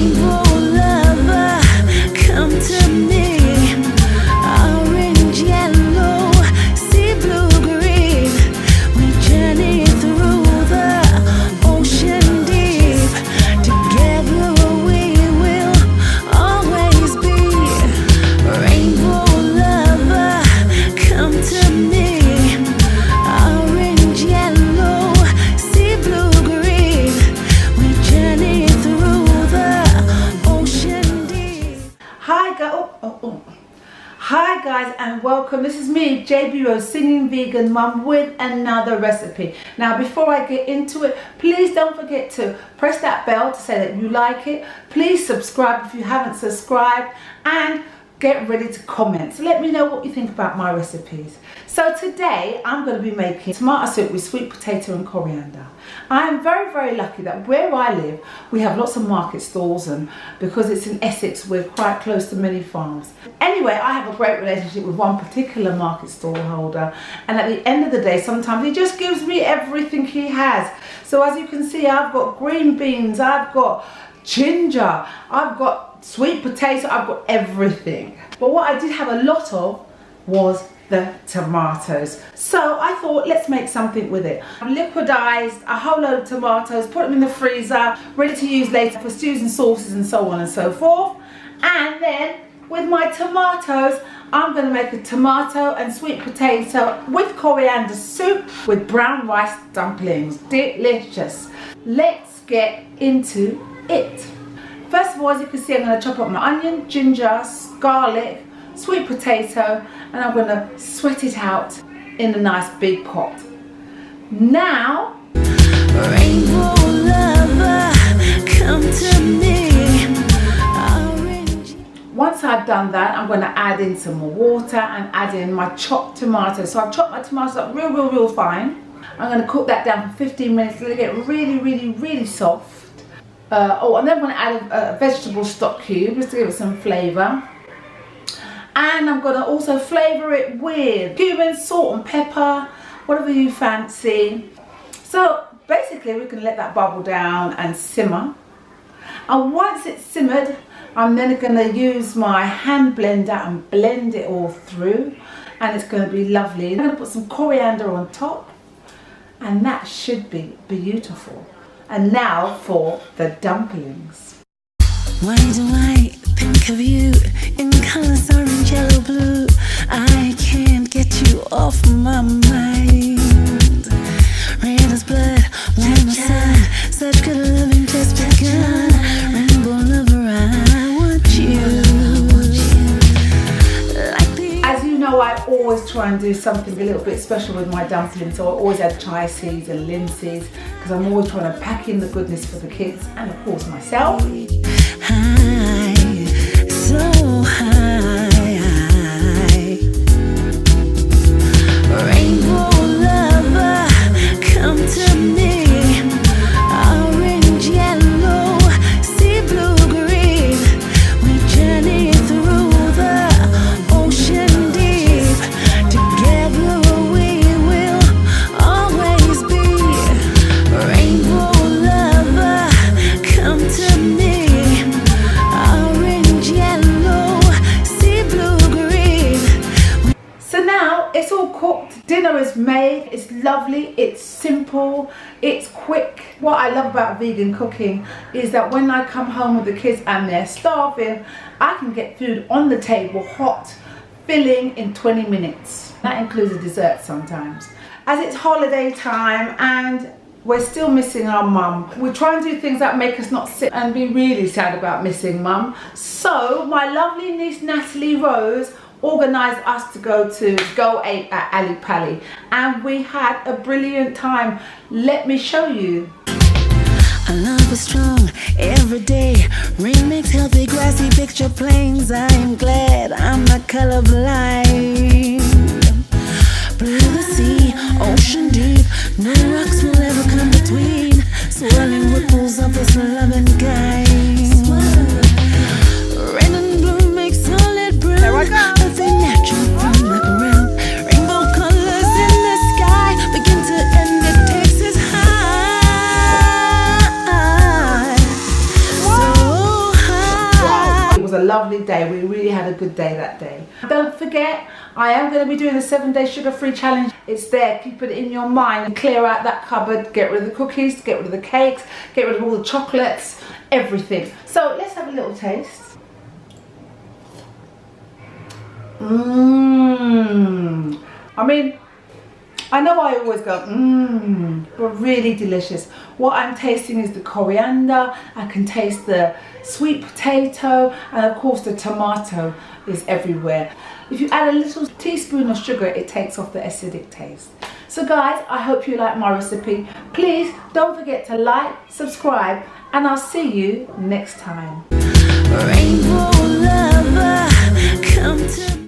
Rainbow lover, come to me. Orange, yellow, sea blue, green. We journey through the ocean deep. Together we will always be. Rainbow lover, come to me. Orange, yellow, sea blue, green. We journey through the ocean deep. Hi guys and welcome. This is me, JB Rose, singing vegan mum with another recipe. Now before I get into it, please don't forget to press that bell to say that you like it. Please subscribe if you haven't subscribed and get ready to comment. So let me know what you think about my recipes. So today I'm going to be making tomato soup with sweet potato and coriander. I am very lucky that where I live we have lots of market stalls, and because it's in Essex we're quite close to many farms. Anyway, I have a great relationship with one particular market stall holder, and at the end of the day sometimes he just gives me everything he has. So as you can see, I've got green beans, I've got ginger, I've got sweet potato, I've got everything. But what I did have a lot of was the tomatoes. So I thought, let's make something with it. I've liquidized a whole load of tomatoes, put them in the freezer, ready to use later for stews and sauces and so on and so forth. And then with my tomatoes, I'm going to make a tomato and sweet potato with coriander soup with brown rice dumplings. Delicious. Let's get into it. First of all, as you can see, I'm going to chop up my onion, ginger, garlic, sweet potato, and I'm going to sweat it out in a nice big pot. Now, Rainbow lover, come to me. Orange. once I've done that, I'm going to add in some more water and add in my chopped tomatoes. So I've chopped my tomatoes up real fine. I'm going to cook that down for 15 minutes, let it get really soft. And then I'm going to add a vegetable stock cube just to give it some flavour. And I'm going to also flavour it with cumin, salt and pepper, whatever you fancy. So basically we're going to let that bubble down and simmer. And once it's simmered, I'm then going to use my hand blender and blend it all through. And it's going to be lovely. I'm going to put some coriander on top. And that should be beautiful. And now for the dumplings. Why do I think of you in colors orange, yellow, blue? I can't get you off my mind. Red as blood, warm as sun, such good loving just begun. Rainbow lover, I want you. As you know, I always try and do something a little bit special with my dumplings. So I always add chia seeds and linseeds because I'm always trying to pack in the goodness for the kids and of course myself. High, so high. Rainbow lover, come to me. Orange, yellow, sea blue, green. We journey through the ocean deep. Together we will always be. Rainbow lover, come to me. Orange, yellow, sea blue, green. So now it's all cooked, dinner is made, it's lovely, it's simple, it's quick. What I love about vegan cooking is that when I come home with the kids and they're starving, I can get food on the table, hot, filling in 20 minutes. That includes a dessert sometimes. As it's holiday time and we're still missing our mum, we try and do things that make us not sit and be really sad about missing mum. So my lovely niece Natalie Rose organised us to go to GO APE at Ali Pali, and we had a brilliant time. Let me show you. Our love is strong every day. Remix healthy grassy picture plains. I am glad I'm not colorblind. Blue the sea, ocean deep. No rocks will ever come between. Swirling ripples of this loving kind. Red and blue make solid brown. There I go. Nothing natural from like around. Rainbow colors in the sky. Begin to end it takes us high. So lovely day. We really had a good day that day. Don't forget, I am going to be doing a 7-day sugar-free challenge. It's there. Keep it in your mind and clear out that cupboard. Get rid of the cookies, get rid of the cakes, get rid of all the chocolates, everything. So let's have a little taste. I mean, I know I always go but really delicious. What I'm tasting is the coriander. I can taste the sweet potato, and of course the tomato is everywhere. If you add a little teaspoon of sugar, it takes off the acidic taste. So guys, I hope you like my recipe. Please don't forget to like, subscribe, and I'll see you next time. Rainbow lover, come to